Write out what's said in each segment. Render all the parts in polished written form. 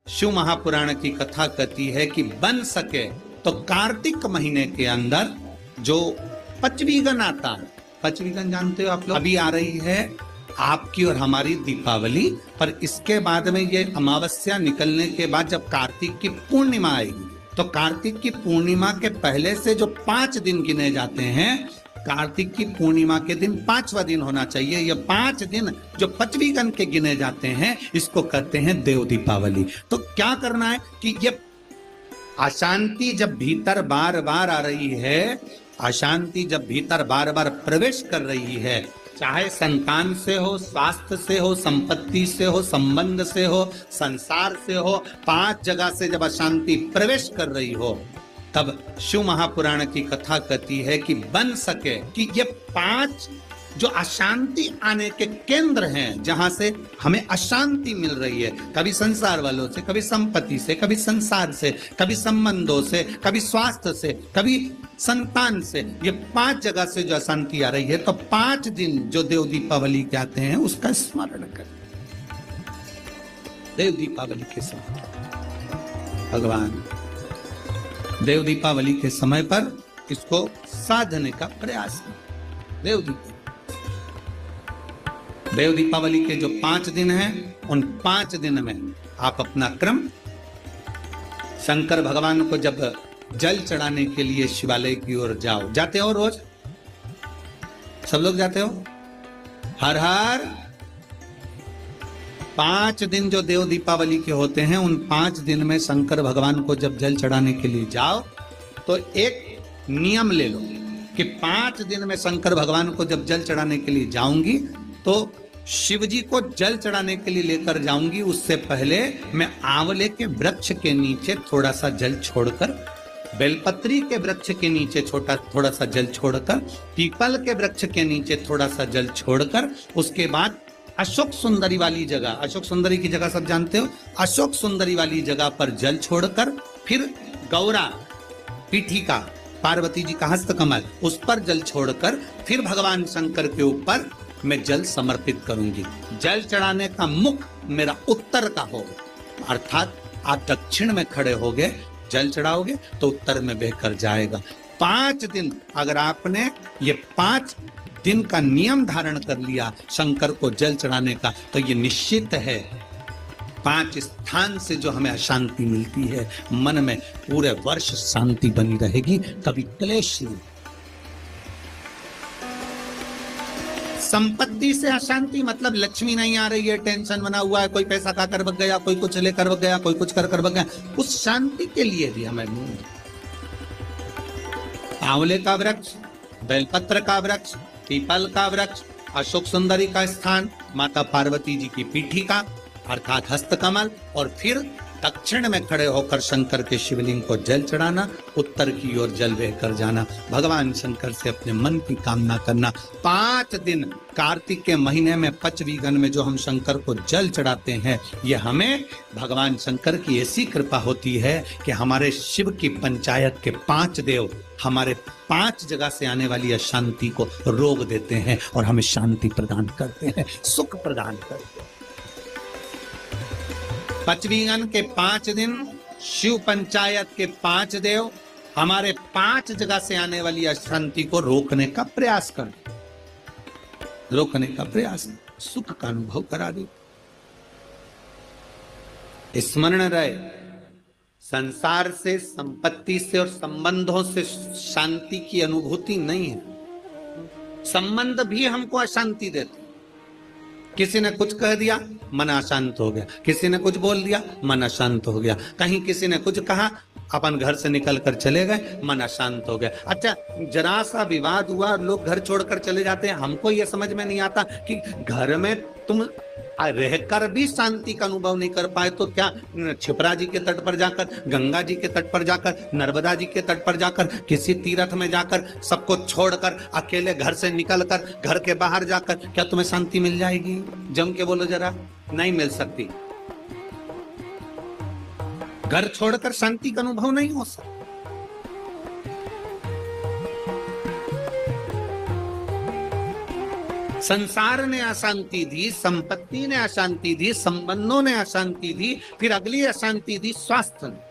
शिव महापुराण की कथा कहती है कि बन सके तो कार्तिक महीने के अंदर जो पचवीगन आता है, पचवीगन जानते हो आप लोग, अभी आ रही है आपकी और हमारी दीपावली, पर इसके बाद में ये अमावस्या निकलने के बाद जब कार्तिक की पूर्णिमा आएगी तो कार्तिक की पूर्णिमा के पहले से जो 5 दिन गिने जाते हैं, कार्तिक की पूर्णिमा के दिन 5वां दिन होना चाहिए। ये 5 दिन जो पचवीगन के गिने जाते हैं इसको कहते हैं देव दीपावली। तो क्या करना है कि ये अशांति जब भीतर बार बार आ रही है, अशांति जब भीतर बार बार प्रवेश कर रही है, चाहे संतान से हो, स्वास्थ्य से हो, संपत्ति से हो, संबंध से हो, संसार से हो, 5 जगह से जब अशांति प्रवेश कर रही हो, तब शिव महापुराण की कथा कहती है कि बन सके कि ये 5 जो अशांति आने के केंद्र हैं, जहां से हमें अशांति मिल रही है, कभी संसार वालों से, कभी संपत्ति से, कभी संसार से, कभी संबंधों से, कभी स्वास्थ्य से, कभी संतान से, ये 5 जगह से जो अशांति आ रही है, तो 5 दिन जो देव दीपावली कहते हैं उसका स्मरण करें। देव दीपावली के समय भगवान देव दीपावली के समय पर इसको साधने का प्रयास करें। देव दीपावली के जो 5 दिन हैं, उन 5 दिन में आप अपना क्रम, शंकर भगवान को जब जल चढ़ाने के लिए शिवालय की ओर जाओ, जाते हो रोज, सब लोग जाते हो, हर हर 5 दिन जो देव दीपावली के होते हैं, उन 5 दिन में शंकर भगवान को जब जल चढ़ाने के लिए जाओ तो एक नियम ले लो कि 5 दिन में शंकर भगवान को जब जल चढ़ाने के लिए जाऊंगी तो शिव जी को जल चढ़ाने के लिए लेकर जाऊंगी, उससे पहले मैं आंवले के वृक्ष के नीचे थोड़ा सा जल छोड़कर, बेलपत्री के वृक्ष के नीचे थोड़ा सा जल छोड़कर, पीपल के वृक्ष के नीचे थोड़ा सा जल छोड़कर, उसके बाद अशोक सुंदरी वाली जगह, अशोक सुंदरी की जगह सब जानते हो, अशोक सुंदरी वाली जगह पर जल छोड़कर, फिर गौरा पीठिका, पार्वती जी का हस्तकमल, उस पर जल छोड़कर, फिर भगवान शंकर के ऊपर मैं जल समर्पित करूंगी। जल चढ़ाने का मुख मेरा उत्तर का होगा, अर्थात आप दक्षिण में खड़े होगे, जल चढ़ाओगे तो उत्तर में बहकर जाएगा। 5 दिन अगर आपने ये 5 दिन का नियम धारण कर लिया शंकर को जल चढ़ाने का, तो ये निश्चित है 5 स्थान से जो हमें अशांति मिलती है, मन में पूरे वर्ष शांति बनी रहेगी, कभी क्लेश नहीं। संपत्ति से अशांति मतलब लक्ष्मी नहीं आ रही है, टेंशन बना हुआ है, कोई पैसा खाकर भग गया, कोई कुछ लेकर भग गया, कोई कुछ कर भग गया, उस शांति के लिए भी हमें आंवले का वृक्ष, बेलपत्र का वृक्ष, पीपल का वृक्ष, अशोक सुंदरी का स्थान, माता पार्वती जी की पीठिका अर्थात हस्तकमल, और फिर दक्षिण में खड़े होकर शंकर के शिवलिंग को जल चढ़ाना, उत्तर की ओर जल बहकर जाना, भगवान शंकर से अपने मन की कामना करना। 5 दिन कार्तिक के महीने में पचवीगन में जो हम शंकर को जल चढ़ाते हैं, ये हमें भगवान शंकर की ऐसी कृपा होती है कि हमारे शिव की पंचायत के 5 देव हमारे 5 जगह से आने वाली अशांति को रोक देते हैं और हमें शांति प्रदान करते हैं, सुख प्रदान करते हैं। पचवीगन के 5 दिन, शिव पंचायत के 5 देव हमारे 5 जगह से आने वाली अशांति को रोकने का प्रयास करते, रोकने का प्रयास, सुख का अनुभव करा दे। स्मरण रहे, संसार से, संपत्ति से और संबंधों से शांति की अनुभूति नहीं है। संबंध भी हमको अशांति देते, किसी ने कुछ कह दिया मन अशांत हो गया, किसी ने कुछ बोल दिया मन अशांत हो गया, कहीं किसी ने कुछ कहा, अपन घर से निकल कर चले गए, मन अशांत हो गया। अच्छा, जरा सा विवाद हुआ, लोग घर छोड़कर चले जाते हैं। हमको ये समझ में नहीं आता कि घर में तुम रहकर भी शांति का अनुभव नहीं कर पाए तो क्या क्षिप्रा जी के तट पर जाकर, गंगा जी के तट पर जाकर, नर्मदा जी के तट पर जाकर, किसी तीर्थ में जाकर, सबको छोड़कर अकेले घर से निकलकर, घर के बाहर जाकर क्या तुम्हें शांति मिल जाएगी? जम के बोलो जरा, नहीं मिल सकती। घर छोड़कर शांति का अनुभव नहीं हो सकता। संसार ने अशांति दी, संपत्ति ने अशांति दी, संबंधों ने अशांति दी, फिर अगली अशांति दी स्वास्थ्य ने।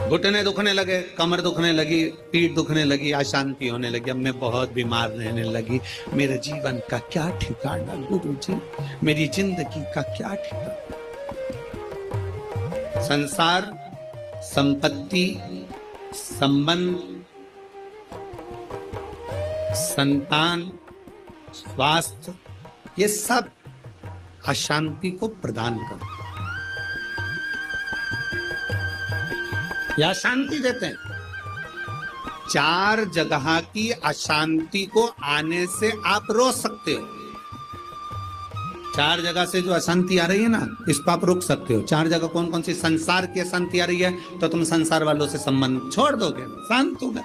घुटने दुखने लगे, कमर दुखने लगी, पीठ दुखने लगी, अशांति होने लगी, अब मैं बहुत बीमार रहने लगी, मेरे जीवन का क्या ठिकाना गुरुजी, मेरी जिंदगी का क्या ठिकाना। संसार, संपत्ति, संबंध, संतान, स्वास्थ्य, ये सब अशांति को प्रदान करते, या शांति देते हैं। 4 जगह की अशांति को आने से आप रोक सकते हो। 4 जगह से जो अशांति आ रही है ना, इसको आप रोक सकते हो। 4 जगह कौन कौन सी? संसार की अशांति आ रही है तो तुम संसार वालों से संबंध छोड़ दोगे, शांत हो गए।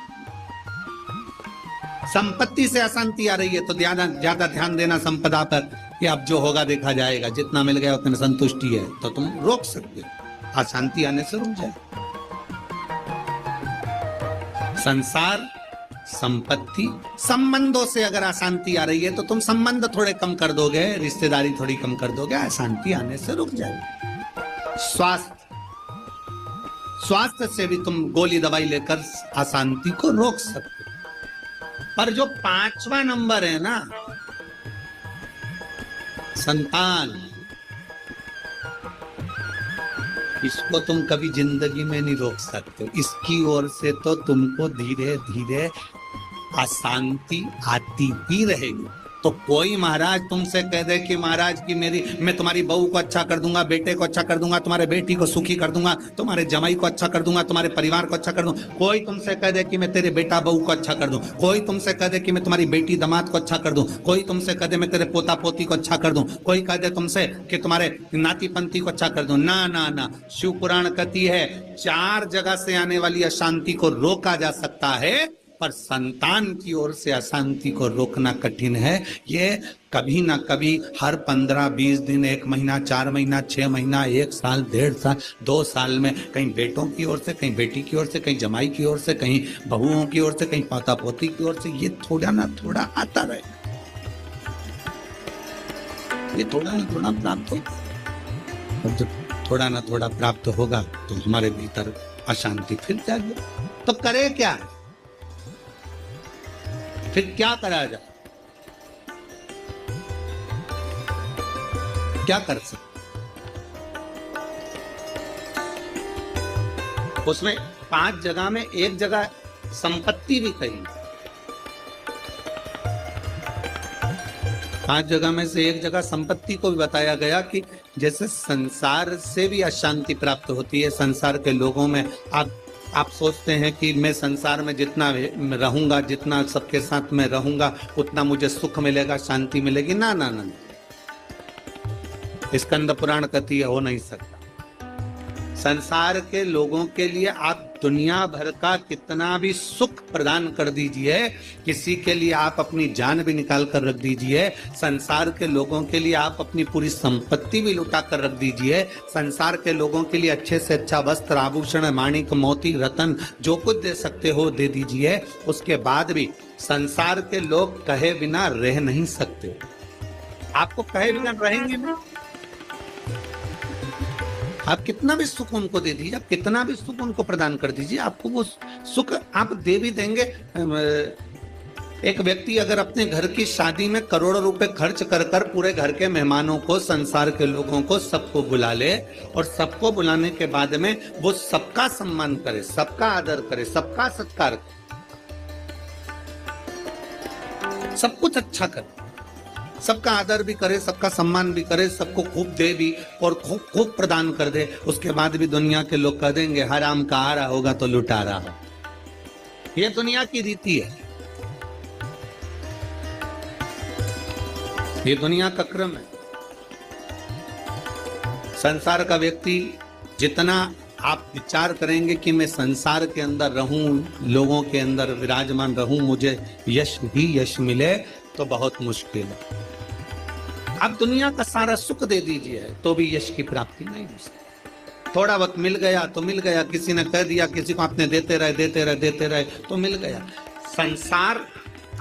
संपत्ति से अशांति आ रही है तो ज्यादा ध्यान देना संपदा पर, कि अब जो होगा देखा जाएगा, जितना मिल गया उतने संतुष्टि है, तो तुम रोक सकते हो, अशांति आने से रुक जाए। संसार, संपत्ति, संबंधों से अगर अशांति आ रही है तो तुम संबंध थोड़े कम कर दोगे, रिश्तेदारी थोड़ी कम कर दोगे, अशांति आने से रुक जाएगी। स्वास्थ्य से भी तुम गोली दवाई लेकर अशांति को रोक सकते हो। पर जो 5वां नंबर है ना, संतान, इसको तुम कभी जिंदगी में नहीं रोक सकते। इसकी ओर से तो तुमको धीरे धीरे अशांति आती ही रहेगी। तो कोई महाराज तुमसे कह दे कि महाराज की मैं तुम्हारी बहू को अच्छा कर दूंगा, बेटे को अच्छा कर दूंगा, तुम्हारे बेटी को सुखी कर दूंगा, तुम्हारे जमाई को अच्छा कर दूंगा, तुम्हारे परिवार को अच्छा कर दूंगा। कोई तुमसे कह दे कि मैं तेरे बेटा बहू को अच्छा कर दूं, कोई तुमसे कह दे कि मैं तुम्हारी बेटी दामाद को अच्छा कर दूं, कोई तुमसे कह दे मैं तेरे पोता पोती को अच्छा कर दूं, कोई कह दे तुमसे कि तुम्हारे नाती पंथी को अच्छा कर दूं। ना ना ना, शिव पुराण कहती है 4 जगह से आने वाली अशांति को रोका जा सकता है, पर संतान की ओर से अशांति को रोकना कठिन है। ये कभी ना कभी हर 15-20 दिन, 1 महीना, 4 महीना, 6 महीना, 1 साल, 1.5 साल, 2 साल में कहीं बेटों की ओर से, कहीं बेटी की ओर से, कहीं जमाई की ओर से, कहीं बहुओं की ओर से, कहीं पोता पोती की ओर से, ये थोड़ा ना थोड़ा आता रहेगा। ये थोड़ा ना थोड़ा प्राप्त होगा। जब थोड़ा ना थोड़ा प्राप्त होगा तो हमारे भीतर अशांति फिर जाएगी। तो करे क्या? फिर क्या करा जाए? क्या कर सकते? उसमें 5 जगह में एक जगह संपत्ति भी कही, 5 जगह में से एक जगह संपत्ति को भी बताया गया कि जैसे संसार से भी अशांति प्राप्त होती है। संसार के लोगों में आप सोचते हैं कि मैं संसार में जितना रहूंगा, जितना सबके साथ में रहूंगा, उतना मुझे सुख मिलेगा, शांति मिलेगी। ना ना ना, स्कंद पुराण कहती है हो नहीं सकता। संसार के लोगों के लिए आप दुनिया भर का कितना भी सुख प्रदान कर दीजिए, किसी के लिए आप अपनी जान भी निकाल कर रख दीजिए, संसार के लोगों के लिए आप अपनी पूरी संपत्ति भी लुटा कर रख दीजिए, संसार के लोगों के लिए अच्छे से अच्छा वस्त्र, आभूषण, माणिक, मोती, रतन, जो कुछ दे सकते हो दे दीजिए। उसके बाद भी संसार के लोग कहे बिना रह नहीं सकते। आपको कहे बिना रहेंगे ना? आप कितना भी सुख उनको दे दीजिए, आप कितना भी सुख उनको प्रदान कर दीजिए, आपको वो सुख आप दे भी देंगे। एक व्यक्ति अगर अपने घर की शादी में करोड़ों रुपए खर्च कर पूरे घर के मेहमानों को, संसार के लोगों को, सबको बुला ले, और सबको बुलाने के बाद में वो सबका सम्मान करे, सबका आदर करे, सबका सत्कार करे, सब कुछ अच्छा करे, सबका आदर भी करे, सबका सम्मान भी करे, सबको खूब दे भी और खूब खूब प्रदान कर दे, उसके बाद भी दुनिया के लोग कह देंगे हराम का आ रहा होगा तो लुटा रहा हो। ये दुनिया की रीति है, ये दुनिया का क्रम है। संसार का व्यक्ति जितना आप विचार करेंगे कि मैं संसार के अंदर रहूं, लोगों के अंदर विराजमान रहूं, मुझे यश ही यश मिले, तो बहुत मुश्किल है। आप दुनिया का सारा सुख दे दीजिए तो भी यश की प्राप्ति नहीं हो सकती। थोड़ा बहुत मिल गया तो मिल गया, किसी ने कह दिया, किसी को आपने देते रहे तो मिल गया। संसार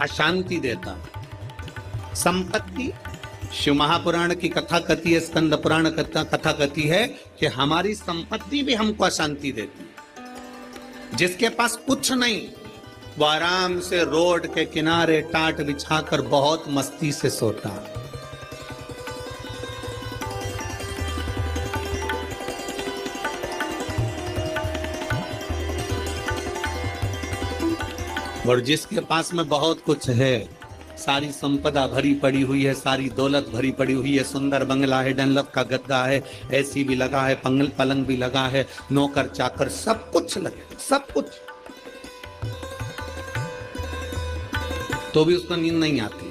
अशांति देता, संपत्ति, शिव महापुराण की कथा कहती है, स्कंद पुराण कथा कहती है कि हमारी संपत्ति भी हमको अशांति देती है। जिसके पास कुछ नहीं वो आराम से रोड के किनारे टाट बिछाकर बहुत मस्ती से सोता। और जिसके पास में बहुत कुछ है, सारी संपदा भरी पड़ी हुई है, सारी दौलत भरी पड़ी हुई है, सुंदर बंगला है, डनलप का गद्दा है, एसी भी लगा है, पलंग भी लगा है, नौकर चाकर सब कुछ लगे, सब कुछ, तो भी उसको नींद नहीं आती।